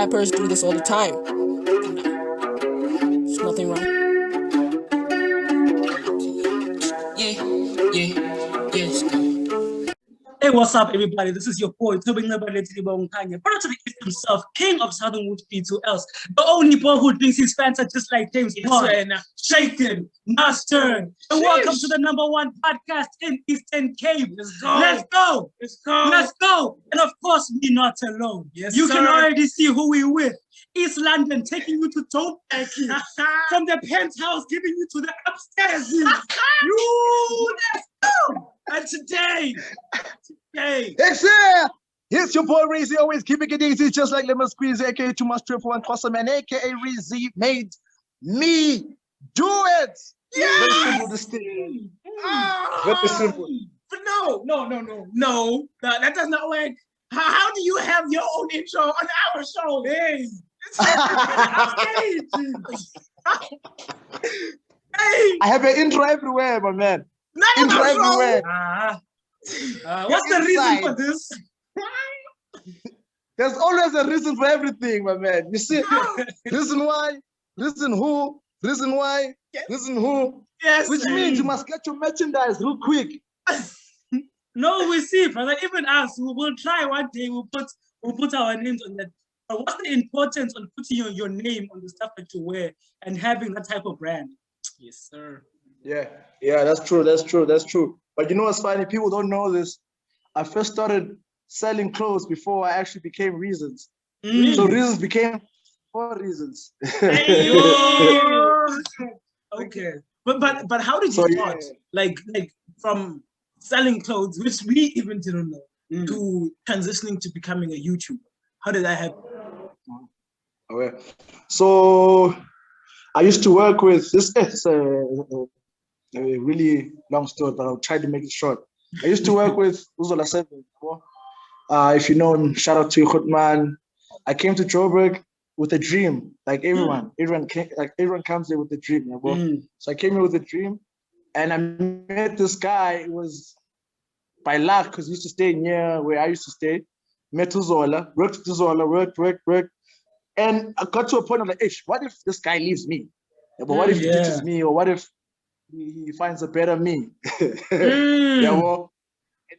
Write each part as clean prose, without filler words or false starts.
rappers do this all the time. There's nothing wrong. Hey, what's up, everybody? This is your boy, Tobing Kanye, brother to the East himself, king of Southern Wood Beats, who else? The only boy who thinks his fans are just like James Bond. Shaken, mastered. And welcome to the #1 podcast in Eastern Cape. Let's go. Let's go. Let's go. Let's go. And of course, we're not alone. Yes, you can already see who we're with. East London taking you to Dope Becky. From the penthouse, giving you to the upstairs. Let's go. And today, it's your boy Reezy, always keeping it easy, just like Lemon Squeeze, aka Too Much Triple One Custom, and aka Reezy made me do it. Yeah. Very simple, this thing. Very simple. But no. That does not work. How do you have your own intro on our show? Hey. I have an intro everywhere, my man. Intro everywhere. What's the reason for this? There's always a reason for everything, my man. You see, reason why, reason who, reason why, reason who. Yes. Which means you must get your merchandise real quick. No, we see, brother. Even us, we will try one day. We'll put our names on that. But what's the importance on putting your name on the stuff that you wear and having that type of brand? Yes, sir. Yeah, that's true. But you know what's funny? People don't know this. I first started selling clothes before I actually became Reasons. So Reasons became 4 Reasons. Okay. But how did you start? Like from selling clothes, which we even didn't know, to transitioning to becoming a YouTuber? How did that happen? Okay. So I used to work with this. It's a really long story, but I'll try to make it short. I used to work with Uzola 7. If you know him, shout out to Khotman. I came to Joburg with a dream, like everyone. Everyone comes there with a dream. So I came here with a dream, and I met this guy. It was by luck because he used to stay near where I used to stay. Met Uzola, worked with Uzola, worked. And I got to a point of like, what if this guy leaves me? But what if he ditches me, or what if he finds a better me? And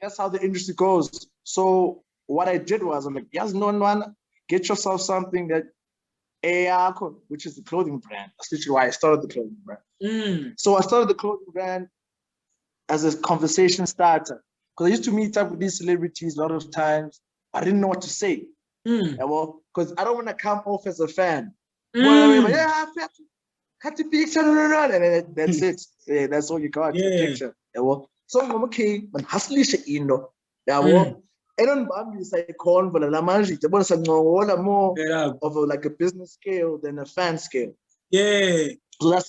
that's how the industry goes. So what I did was, I'm like, get yourself something that which is the clothing brand. That's literally why I started the clothing brand. So I started the clothing brand as a conversation starter, because I used to meet up with these celebrities a lot of times. I didn't know what to say. Because I don't want to come off as a fan. Cut the picture, and that's it. Yeah, that's all you got, the picture. So I'm okay, but hustlisha into. I don't bambi say corn, but la manji. The bonus more of like a business scale than a fan scale. Yeah. So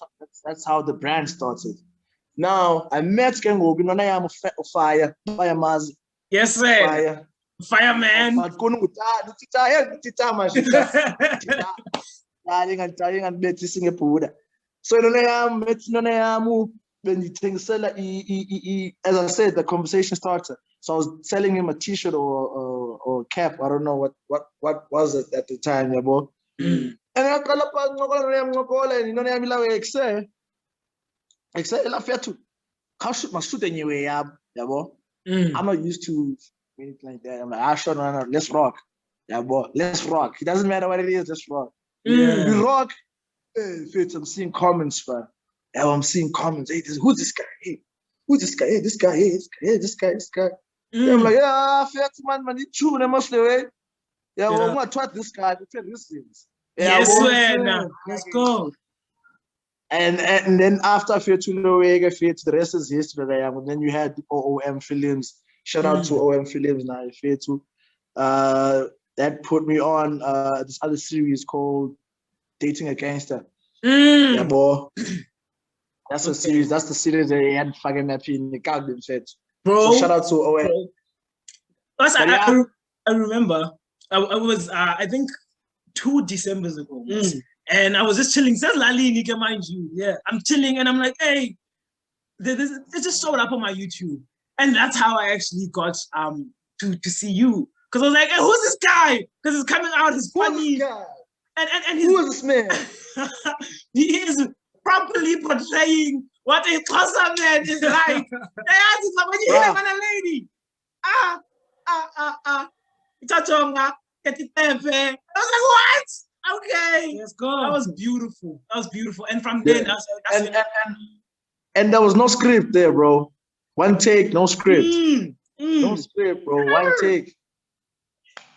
that's how the brand started. Now I met Kengo, I am fire, yes, sir. Fireman. So when you think as I said, the conversation started. So I was selling him a t-shirt or cap. I don't know what was it at the time, And I call up and I'm not used to anything like that. I'm like, no, let's rock. Let's rock. It doesn't matter what it is, let's rock. We rock. I'm seeing comments, man. I'm seeing comments. Hey, who's this guy? Hey, who's this guy? Hey, this guy. Hey, this guy. I'm like, man, it's true. They must way. I'm gonna try this guy. This things. Yes, sir. Let's go. And then after I feel the rest is history. And then you had OOM Films. Shout out to OOM Films now. That put me on this other series called Dating a Gangster. That's a series. That's the series that he had fucking happy in the garden set. Bro, so shout out to OOM. I remember. I was I think 2 Decembers ago. And I was just chilling. Says Lali, mind you. Yeah. I'm chilling and I'm like, hey, they just showed up on my YouTube. And that's how I actually got to see you. Because I was like, hey, who's this guy? Because he's coming out, he's funny. And who is this man? He is properly portraying what a Xhosa man is like. When you hear a lady, Tachonga, I was like, what? Okay. Let's go. That was beautiful. And from then, and there was no script there, bro. One take, no script. No script, bro. One take.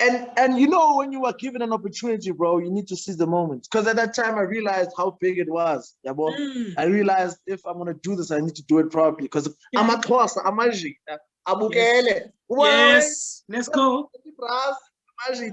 And you know, when you are given an opportunity, bro, you need to seize the moment. Because at that time, I realized how big it was. Yeah, bro. I realized if I'm gonna do this, I need to do it properly. Because I'm a Xhosa, I'm a Yes. Let's go.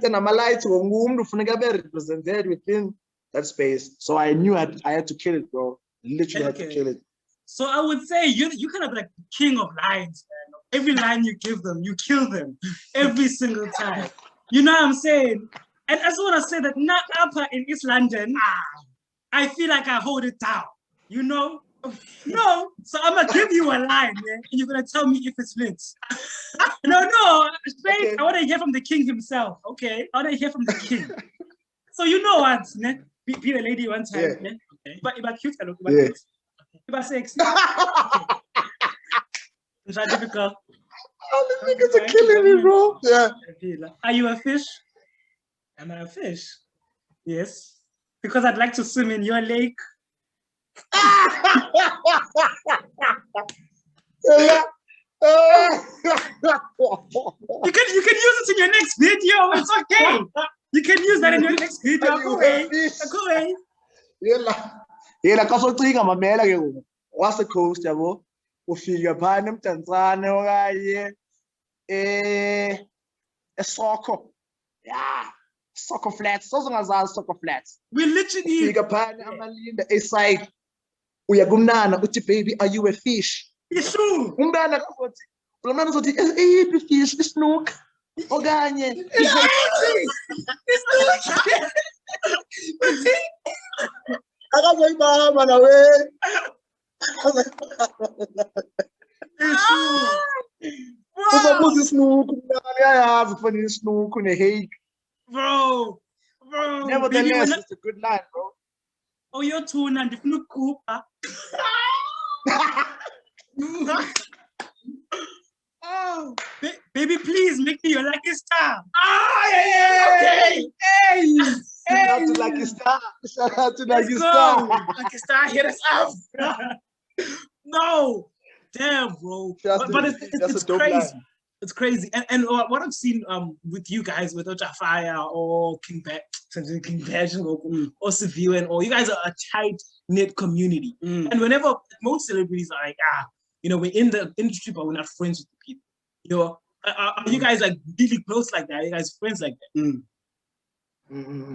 And I'm represented within that space. So I knew I had to kill it, bro. Literally had to kill it. So I would say you kind of like the king of lines, man. Every line you give them, you kill them every single time. You know what I'm saying? And I just want to say that not upper in East London, I feel like I hold it down. You know? No. So I'm gonna give you a line, man, and you're gonna tell me if it fits. No. Straight. Okay. I want to hear from the king himself. Okay. I want to hear from the king. So you know what, ne? Be a lady one time. Yeah. Ne? Okay. But cute, cute. About sexy. Is that difficult? All the niggas are killing me, bro. Yeah. Are you a fish? Am I a fish? Yes. Because I'd like to swim in your lake. You can use it in your next video. It's okay. You can use that in your next video. Go away. Yela kasocinga mamela ke ngoku. What's the coast yabo? Ufika phana eMtanzane okanye eSoccer. Yeah. Soccer flats. Sozongazazi soccer flats. We literally ufika phana amalinda eside. Uya kumnana uthi baby are you a fish? Isu. Umntana kazothi umntana uzothi eyiphi fish isnook okanye akazoyibamba nawe. Uzobuza isnook umntana uyayazi ufana isnook une-hake. Bro. Nevertheless, it's a good line, bro. Oh, you're tuna and if you Cooper. Oh, baby, please make me your lucky star. Oh, yeah. Okay. Hey. Shout out to Lucky Star. Shout out to Lucky Star. Lucky Star, hit us up. No. Damn, bro. But it's crazy. Line. It's crazy. And what I've seen with you guys, with Fire or King Passion or Severe, and all, you guys are a tight-knit community. And whenever most celebrities are like, we're in the industry, but we're not friends with the people. You know, are you guys like really close like that? Are you guys friends like that?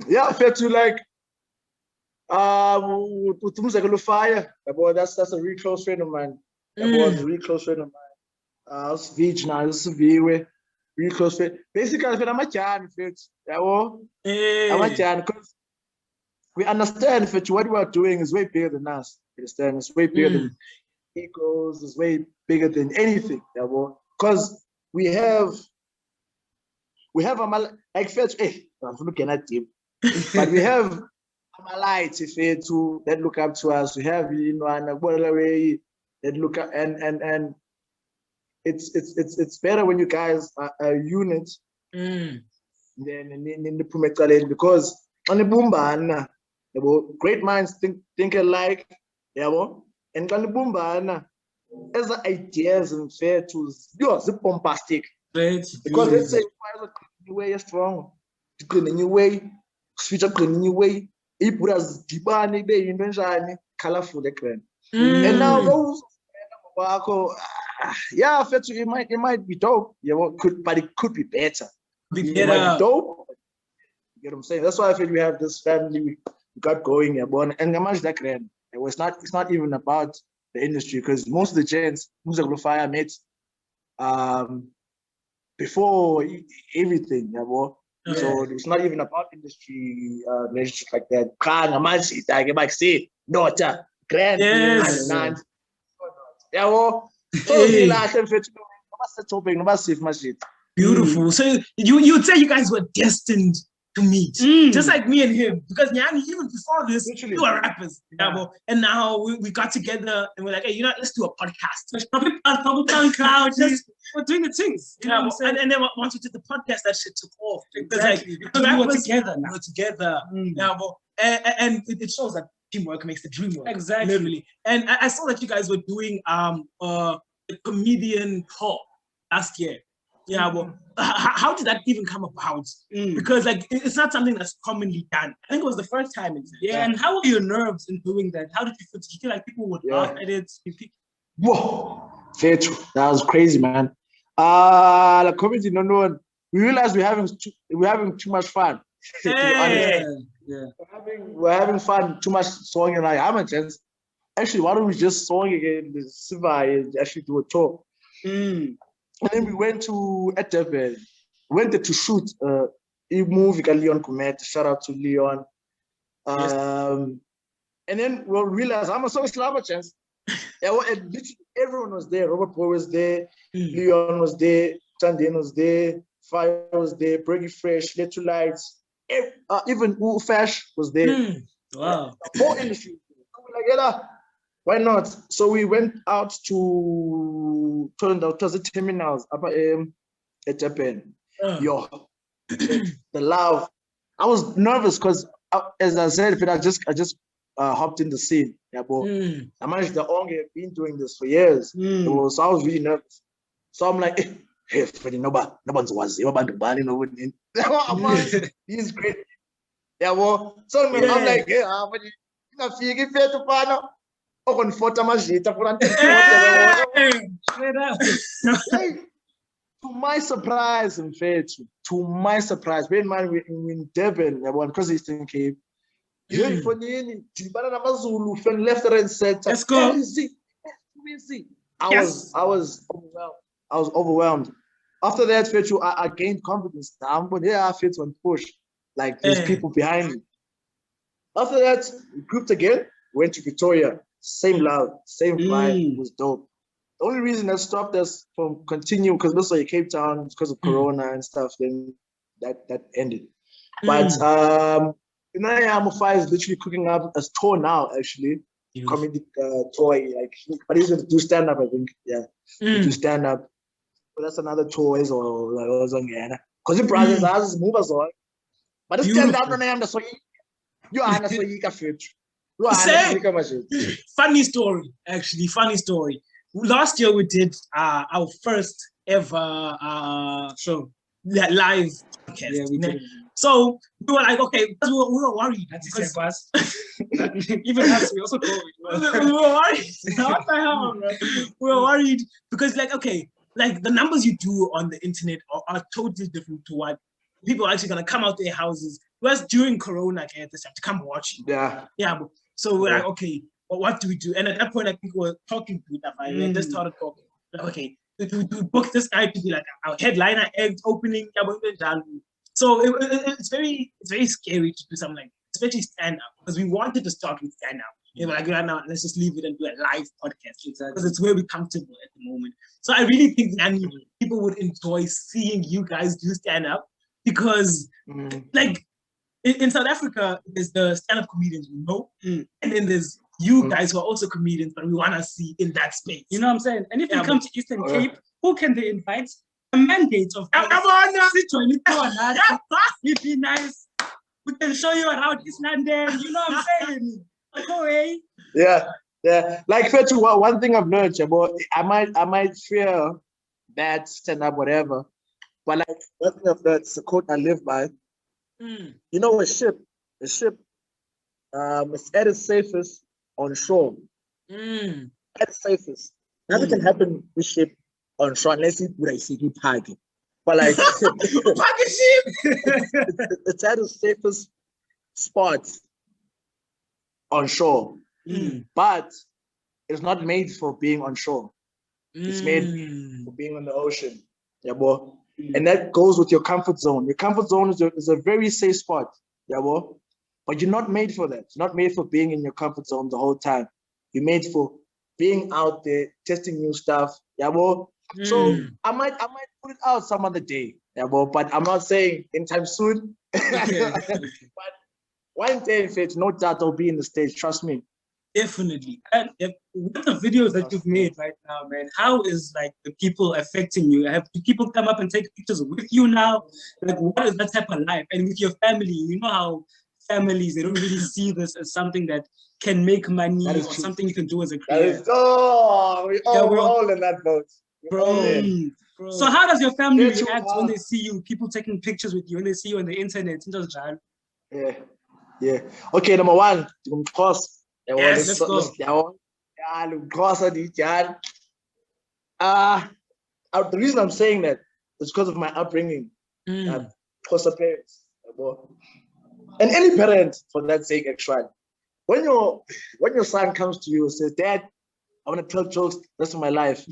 Yeah, I felt to like with Fire. That's a really close friend of mine. That was a really close friend of mine. It's Vij now, it's Severe, really close friend. Basically, I'm a Jan fit. I'm a Jan because we understand that what we are doing is way bigger than us. Understand? It's way bigger than egos, it's way bigger than anything. Because we have a like fetch. I'm looking at deep, but we have a light to that look up to us. We have that look up and it's better when you guys are a unit than in the Pumetalent, because on the Bumbana, great minds think alike, and on the Bumbana, as the ideas and fair to the bombastic. Because let's say you way strong, you way, switch up in new way, it put us dibani, baby, colorful, and now those. Yeah, it might be dope, but it could be better. It might be dope. You know what I'm saying? That's why I feel we have this family we got going, and imagine that grand. It's not even about the industry, because most of the gents Music Fire met before everything, So it's not even about industry relationship like that. I might say daughter, grand, so Beautiful. So you'd say you guys were destined to meet, just like me and him, because Nyani, even before this, Literally. we were rappers, and now we got together and we're like, hey, let's do a podcast. We're doing the things, and then once we did the podcast, that shit took off. Exactly. Because we were together now. We're together, and it shows that teamwork makes the dream work. Exactly. Literally. And I saw that you guys were doing a comedian talk last year. Yeah, well, how did that even come about? Because it's not something that's commonly done. I think it was the first time. And how were your nerves in doing that? How did you feel? Did you feel like people would laugh at it? Whoa, fair true. That was crazy, man. The comedy, no. We realized we're having too much fun. We're having fun, too much song, and I'm a chance. Actually, why don't we just song again? The Siva and actually do a talk. And then we went to Durban. Went there to shoot a movie called Leon Kumet. Shout out to Leon. And then we'll realize I'm a social lava chance. And literally everyone was there. Robert Boy was there. Leon was there. Tandin was there. Fire was there. Breggy Fresh, Electrolytes. Even Fash was there. Wow. The whole industry. Why not? So we went out to the terminals at Japan. The love. I was nervous because, as I said, I just hopped in the scene. I managed to only been doing this for years. So I was really nervous. So I'm like, hey, Freddie, nobody's was he's great. Yeah, well, so I'm like, yeah, but to my surprise, and fair to my surprise, bear in mind we're in Durban, because it's in Cape. Left, right, and center. Let's go. I was overwhelmed. After that, I gained confidence. I'm going to fit and push. Like there's people behind me. After that, we grouped again, went to Victoria. Same love, same vibe. It was dope. The only reason that stopped us from continuing, because most of Cape Town, because of Corona and stuff, then that ended. But Inayamufai is literally cooking up a tour now, actually. Comedy tour, but he's going to do stand up, I think. Yeah, do stand up. But that's another tour as well. Because the brothers has move us on. But the stand up, you are so you can fit. Funny story, actually. Funny story. Last year we did our first ever show, live podcast. Yeah, we did. So we were like, okay, because we were worried. Even us, we also go. We were worried. What the hell, bro? We were worried because, the numbers you do on the internet are totally different to what people are actually gonna come out their houses. Whereas during Corona, they have to come watch you. Yeah. So we're like, okay, well, what do we do? And at that point, I think we were talking to that. We just started talking. Like, okay, we book this guy to be like our headliner act opening. So it's very scary to do something like, especially stand up, because we wanted to start with stand up. We're like, right now, let's just leave it and do a live podcast, because it's where we're comfortable at the moment. So I really think that people would enjoy seeing you guys do stand up, because in South Africa, there's the stand-up comedians we know, and then there's you guys who are also comedians, but we want to see in that space. You know what I'm saying? And if you come to Eastern Cape, who can they invite? A mandate of it'd be nice. We can show you around East London. You know what I'm saying? Okay. Yeah. Like one thing I've learned about, I might fear that stand up, whatever. But like one thing I've learned, it's a quote I live by. You know, a ship, it's at its safest on shore. At its safest. Nothing can happen with ship on shore unless you party. But like it's at its safest spot on shore. But it's not made for being on shore. It's made for being on the ocean. Yeah, boy. And that goes with your comfort zone. Your comfort zone is a very safe spot. Yeah, boy. But you're not made for that. You're not made for being in your comfort zone the whole time. You're made for being out there, testing new stuff. Yeah, boy. So I might put it out some other day, yeah, but I'm not saying anytime soon. But one day, if it's no doubt, I'll be in the stage. Trust me. Definitely. And with the videos that you've made right now, man, how is like the people affecting you? Do people come up and take pictures with you now? Like, what is that type of life? And with your family, you know how families, they don't really see this as something that can make money or true. something you can do as a That career. is, we're all in that boat. Bro. So how does your family They're too react when hard. they see you, people taking pictures with you, when they see you on the internet? Yeah. Okay, number one, Yes, let's go. The reason I'm saying that is because of my upbringing. Foster parents. And any parent, for that sake, actually. When your son comes to you and says, Dad, I want to tell jokes the rest of my life.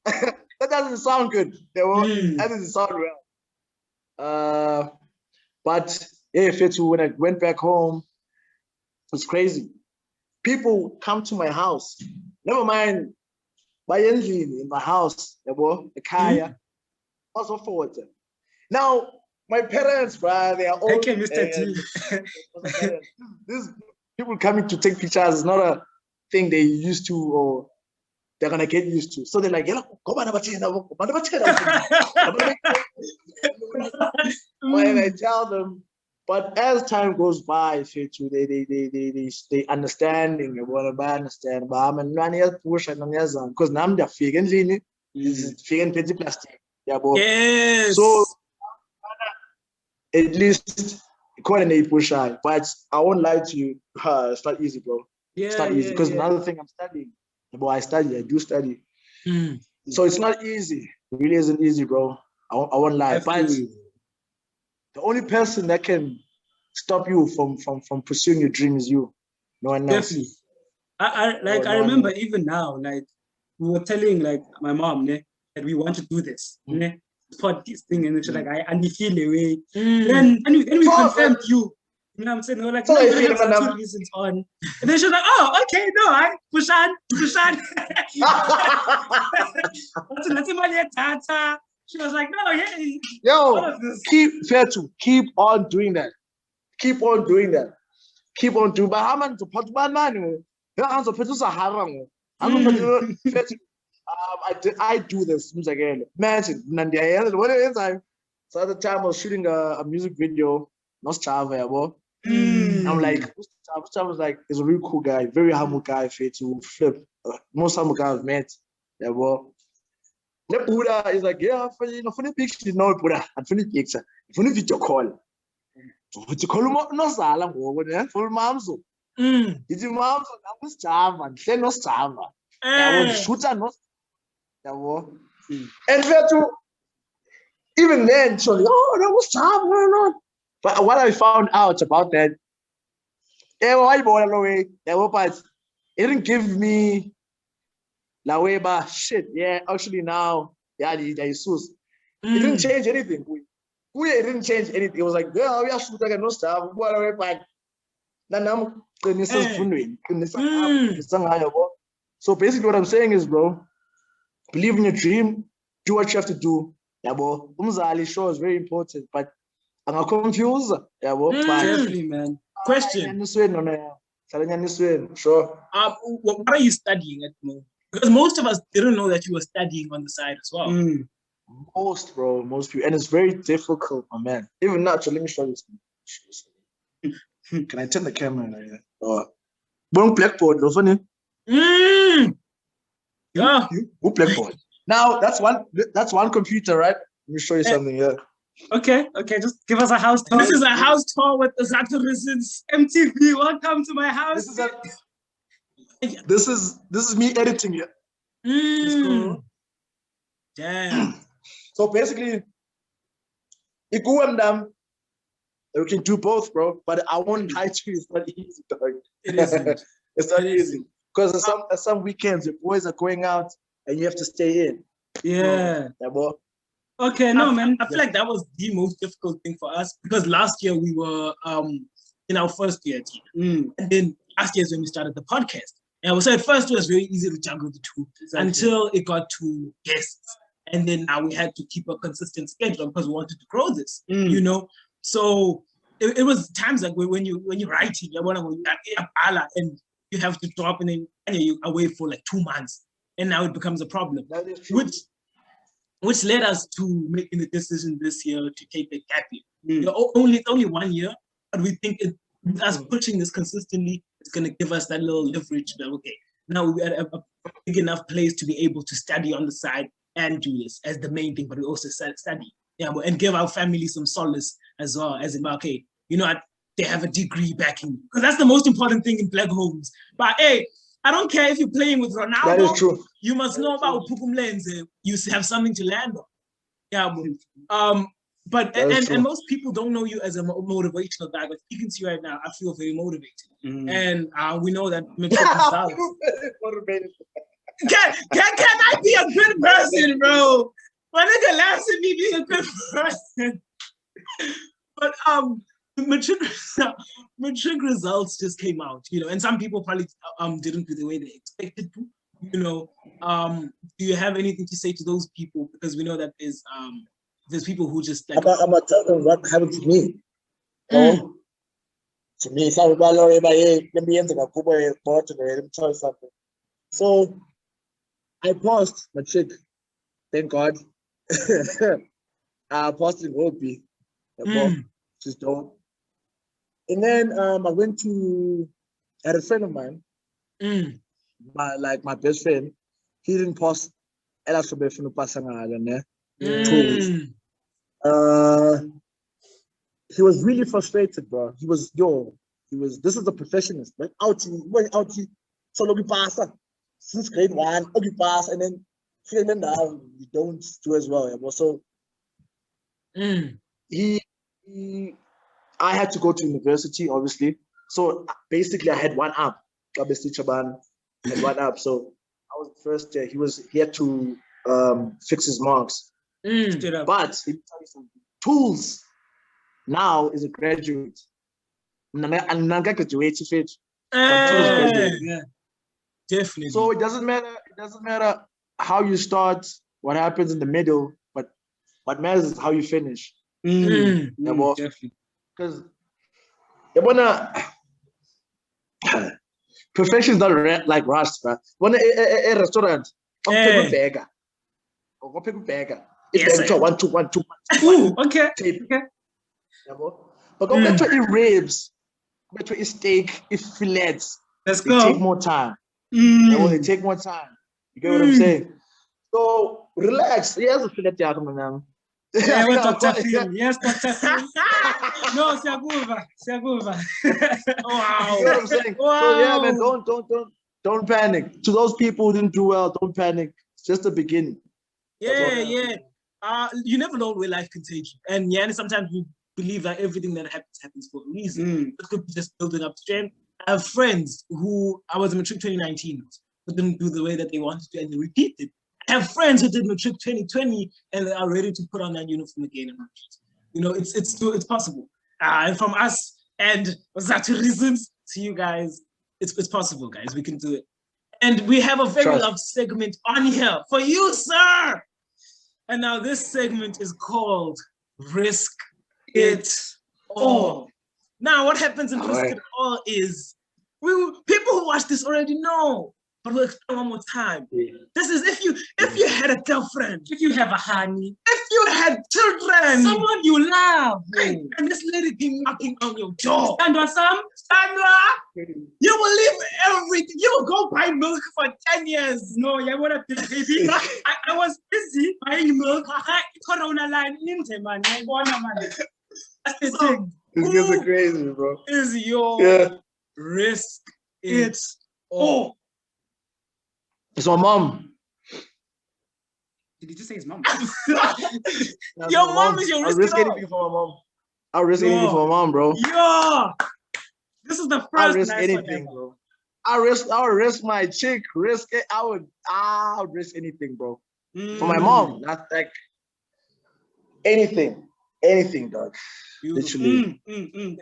That doesn't sound good. That doesn't sound well. But yeah, when I went back home, it's crazy. People come to my house. Never mind in my house, the kaya. Also forward. Now, my parents, bro, they are all okay, Mr. T. These people coming to take pictures is not a thing they used to or they're gonna get used to. So they're like, and I tell them, but as time goes by, they understanding what I understand. Because now they're figuring petty plastic. Yes. So at least coordinate push eye, but I won't lie to you. It's not easy, bro. It's not easy because another thing I'm studying. I do study. So it's not easy. It really isn't easy, bro. I won't lie. But the only person that can stop you from pursuing your dream is you. No one else. Definitely. I remember even now, like we were telling like my mom that we want to do this. Support this thing, and she's like, I feel away. Then we confirmed you. You know what I'm saying? They were like, no, you have Zatu Reasons on. And then she was like, oh, okay, no, I push on. She was like, no, yeah. Yo, keep on doing that. Keep on doing that. Keep on doing. But how man to put man man? I do this again. Imagine, what is time? So at the time I was shooting a music video, not Chava, I'm like, Chava was like, he's a really cool guy, very humble guy, to flip. Most humble guy I've met. Yeah, well. The Buddha is like, yeah, funny picture, no Buddha, and funny picture, funny video call. So what you call him no sala, full mamso. It's your mom's on Java, and then no Java. I was shooter, no. And even then, so that was Java, no. But what I found out about that, it didn't give me la weba shit. Yeah, actually now, Jesus. It didn't change anything. It didn't change anything. It was like, yeah, we are shooting no stuff. So basically what I'm saying is, bro, believe in your dream, do what you have to do. Yeah, bro. Umzali show is very important, but I'm not confused. Yeah, bro. Definitely, man. Question. Sure. What are you studying at the moment? Because most of us didn't know that you were studying on the side as well. Most people, and it's very difficult, my man. Even now, so let me show you something. Can I turn the camera on? One blackboard, no funny. Yeah. Blackboard. Now that's one computer, right? Let me show you something here. Okay, just give us a house tour. This is a house tour with the Zatu Reasons MTV. Welcome to my house. This is me editing it. Damn. So basically, we can do both, bro. But I won't lie to you, it's not easy, dog. It isn't. It's not easy. Because some weekends, your boys are going out and you have to stay in. Yeah. Boy. Okay, no, man. I feel like that was the most difficult thing for us because last year we were in our first year team. And then last year is when we started the podcast. Yeah, so at first it was very easy to juggle the two until it got to guests. And then now we had to keep a consistent schedule because we wanted to grow this, you know? So it was times like when you're writing, and you have to drop and then you're away for like 2 months. And now it becomes a problem. That is true. Which led us to making the decision this year to take a gap year. It's only 1 year, but we think us pushing this consistently is going to give us that little leverage that, okay, now we're at a big enough place to be able to study on the side and do this as the main thing, but we also study. Yeah, and give our family some solace as well, as in, okay, you know, they have a degree backing, because that's the most important thing in black homes. But hey, I don't care if you're playing with Ronaldo. That is true. You must know about Pukum Lenz. You have something to land on. Yeah, but and most people don't know you as a motivational guy. But speaking to you right now, I feel very motivated, and we know that results. Can I be a good person, bro? My nigga laughs at me being a good person. But matric results just came out, you know, and some people probably didn't do the way they expected to, you know. Do you have anything to say to those people? Because we know that there's people who just like. I'm gonna tell them what happened to me. Oh, to me, let me tell you something. So I passed matric, thank God. I passed in Hopi, which is dope. And then I went to had a friend of mine, my best friend. He didn't pass. He was really frustrated, bro. This is a professionist, right? Out, so we pass since grade 1, you pass, and then now you don't do as well. Yeah? So I had to go to university, obviously. So basically, I had one up. Obviously, Chaban had one up. So I was the first year. He had to fix his marks. But let me tell you something. Tools now is a graduate. I'm not graduated. Yeah, definitely. So it doesn't matter. It doesn't matter how you start, what happens in the middle, but what matters is how you finish. Definitely. Because perfection is not like rust, bro. When a restaurant, I'm pick a burger. It's 1, 2, 1, 2, 1. Ooh, okay. But go back to eat ribs, go back to eat steak, eat fillets. Let's go. They take more time. They take more time. You get what I'm saying? So relax. Here's a fillet, man. Yeah, Dr. Phil. Yes, Dr. Phil. No, Siaguva. Wow. You know what I'm saying? Wow. So yeah, man, don't panic. To those people who didn't do well, don't panic. It's just the beginning. Yeah. You never know where life can take you. And yeah, sometimes we believe that everything that happens for a reason. It could be just building up strength. I have friends who I was in matric 2019, but didn't do the way that they wanted to, and they repeated. I have friends who did matric 2020 and they are ready to put on that uniform again and repeat. You know, it's possible. And from us and Zatu Reasons to you guys, it's possible, guys. We can do it. And we have a very loved segment on here for you, sir. And now this segment is called Risk It All. Now, what happens in Risk It All is people who watch this already know. But we'll explain one more time. This is if you had a girlfriend, if you have a honey, if you had children, someone you love, and this lady came knocking on your door. Sandra, you will leave everything. You will go buy milk for 10 years. No, you want to baby. I was busy buying milk. Corona line in man. That's the thing. These guys are crazy, bro. Is your risk it all? It's my mom. Did he just say his mom? Your mom is your risk. I'll risk anything for my mom. I'll risk anything for my mom, bro. Yeah. This is the first. I'll risk anything, bro. I'll risk my chick. I'll risk anything, bro. For my mom, not like anything, dog. Literally.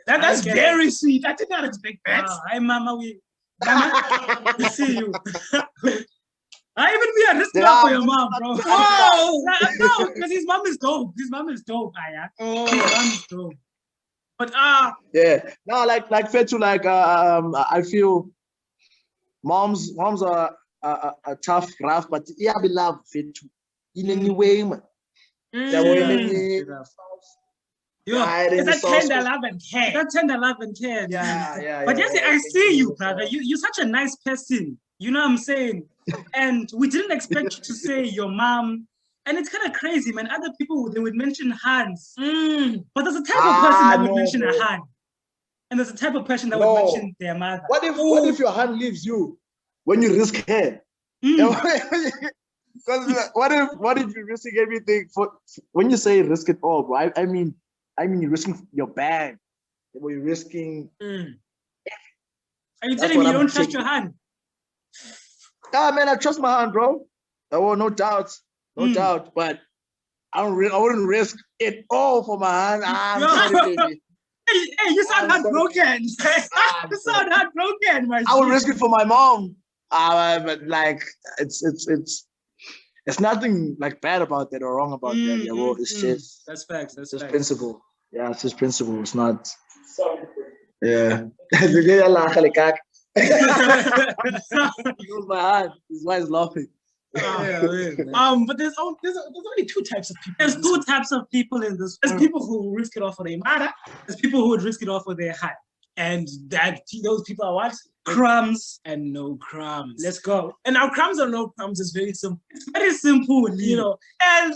That's very sweet. I did not expect that. Hi, Mama. I see you. I even be a risk for your mom, bro. Whoa! No, because his mom is dope. His mom is dope, Aya. His mom is dope. But yeah, no, like Fetu, like I feel moms are tough, rough, but yeah, be love Fetu in any way, man. It's that tender love and care. That tender love and care. Yeah. But yes, I see you, brother. You're such a nice person. You know what I'm saying? And we didn't expect you to say your mom. And it's kind of crazy, man. Other people, they would mention Hans. But there's a type of person that would mention a Han. And there's a type of person that would mention their mother. What if your hand leaves you when you risk her? Because what if you're risking everything for when you say risk it all, bro? I mean you're risking your bag. You're risking. Are you telling me you don't trust your hand? Ah, man, I trust my hand, bro. Oh, no doubt, But I wouldn't risk it all for my hand. I'm sorry, baby. Hey, you sound heartbroken. You sound heartbroken, my I would risk it for my mom. But like, it's nothing like bad about that or wrong about that. Yeah, well, it's just that's facts. That's just facts. principle. Yeah, it's just principle. It's not. Yeah. Use my hand. His wife is laughing. But there's only two types of people. There's two types of people in this. There's people who risk it all for their mother. There's people who would risk it all for their hand. And those people are what? Crumbs and no crumbs. Let's go. And now crumbs or no crumbs is very simple. It's very simple, you know. And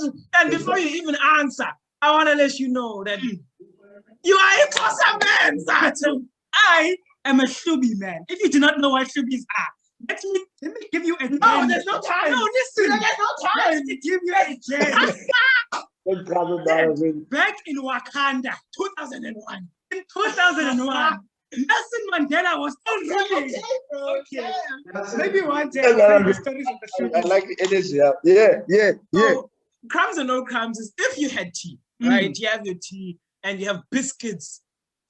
before you even answer, I want to let you know that you are a Xhosa man, Zatu. I am a Shubi man. If you do not know what Shubis are, let me give you a gem. No, there's no time. No, listen. There's no time. Let me give you a gem. Back in Wakanda, 2001. In 2001, Nelson Mandela was still ruling. Okay. Maybe one day I'll the stories of the Shubis. I like the energy. Yeah. So, crumbs or no crumbs is if you had tea, right? You have your tea and you have biscuits.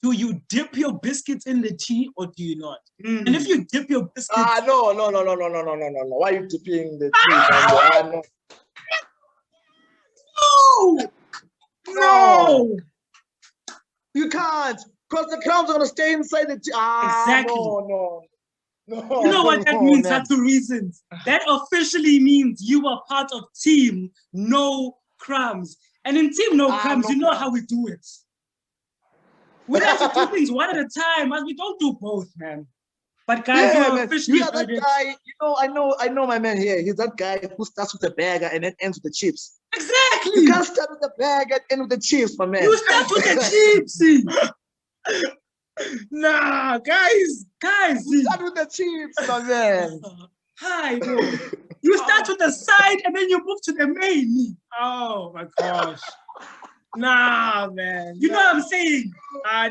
Do you dip your biscuits in the tea or do you not? And if you dip your biscuits... No. Why are you dipping the tea? No! You can't, because the crumbs are going to stay inside the tea. Exactly. No. You know what that means, Zatu Reasons? That officially means you are part of Team No Crumbs. And in Team No Crumbs, you know how we do it. We like to do things one at a time, as we don't do both, man. But guys, you officially that guy. I know my man here. He's that guy who starts with the burger and then ends with the chips. Exactly. You can't start with the burger and end with the chips, my man. You start with the chips. Nah, guys. You start with the chips, my man. Hi, bro. You start with the side and then you move to the main. Oh my gosh. Nah, man. You know what I'm saying?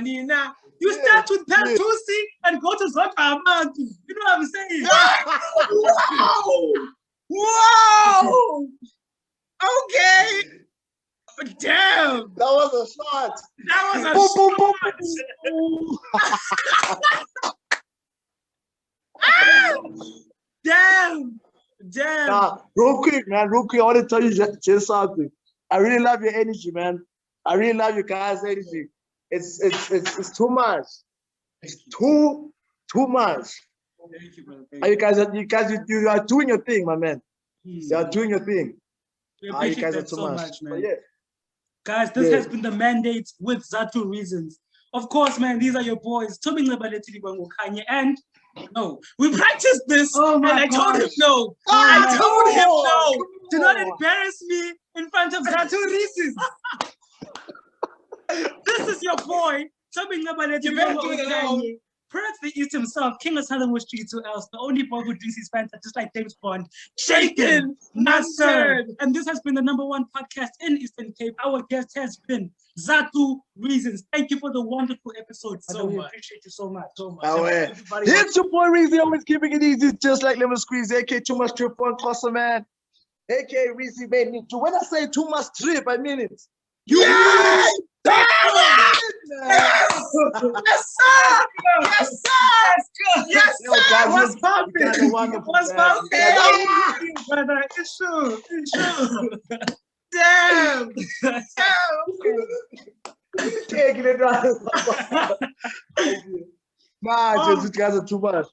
Nina. You start with Pertusi and go to Zatu Amantu. You know what I'm saying? Whoa! Okay. Damn. That was a shot. That was a shot. Damn. Nah, real quick, I want to tell you just something. I really love your energy, man. I really love you guys' energy. It's too much. It's too much. Thank you, brother. You are doing your thing, my man. You are doing your thing. We appreciate you guys that are too so much, man. yeah. Guys, this has been the mandate with Zatu Reasons. Of course, man, these are your boys, Toby Kanye, and no, we practiced this, and I told him no. I told him no. Do not embarrass me in front of Zatu Reasons. This is your boy, Toby Kanye. Perhaps the East himself, King of Southern West Street, who else? The only boy who drinks his Fanta just like James Bond. Shaken, not stirred. And this has been the #1 podcast in Eastern Cape. Our guest has been Zatu Reasons. Thank you for the wonderful episode. We appreciate you so much. It's your boy Reezy, always keeping it easy, just like lemon squeeze. AK too much trip on Xhosa, man. AK Reezy, man. When I say too much trip, I mean it. Yeah! Yes, sir! Yes, sir! Yes, sir! What's poppin'? What's poppin'? Brother, it's true. It's true. Damn! Taking it right. Nah, just you guys are too much.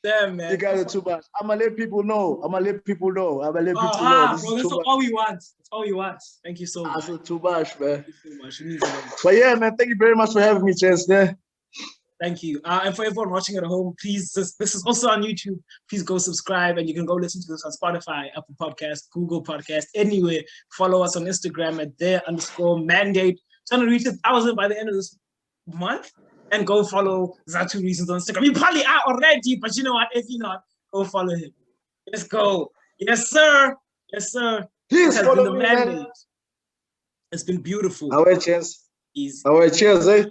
Damn, man. You guys are too much. I'ma let people know. I'ma let people know. Bro, that's all we want. That's all we want. Thank you so much. That's too much, man. Thank you so much. It means a lot. But yeah, man, thank you very much for having me, Chance. Yeah. Thank you. And for everyone watching at home, please, this is also on YouTube. Please go subscribe, and you can go listen to this on Spotify, Apple Podcast, Google Podcast, anywhere. Follow us on Instagram at @their_mandate. Trying to reach 1,000 by the end of this month. And go follow Zatu Reasons on Instagram. You probably are already, but you know what? If you're not, go follow him. Let's go. Yes, sir. Yes, sir. Please has follow been the me, mandate. man. It's been beautiful. All right, Chance. Easy. All right, cheers, eh?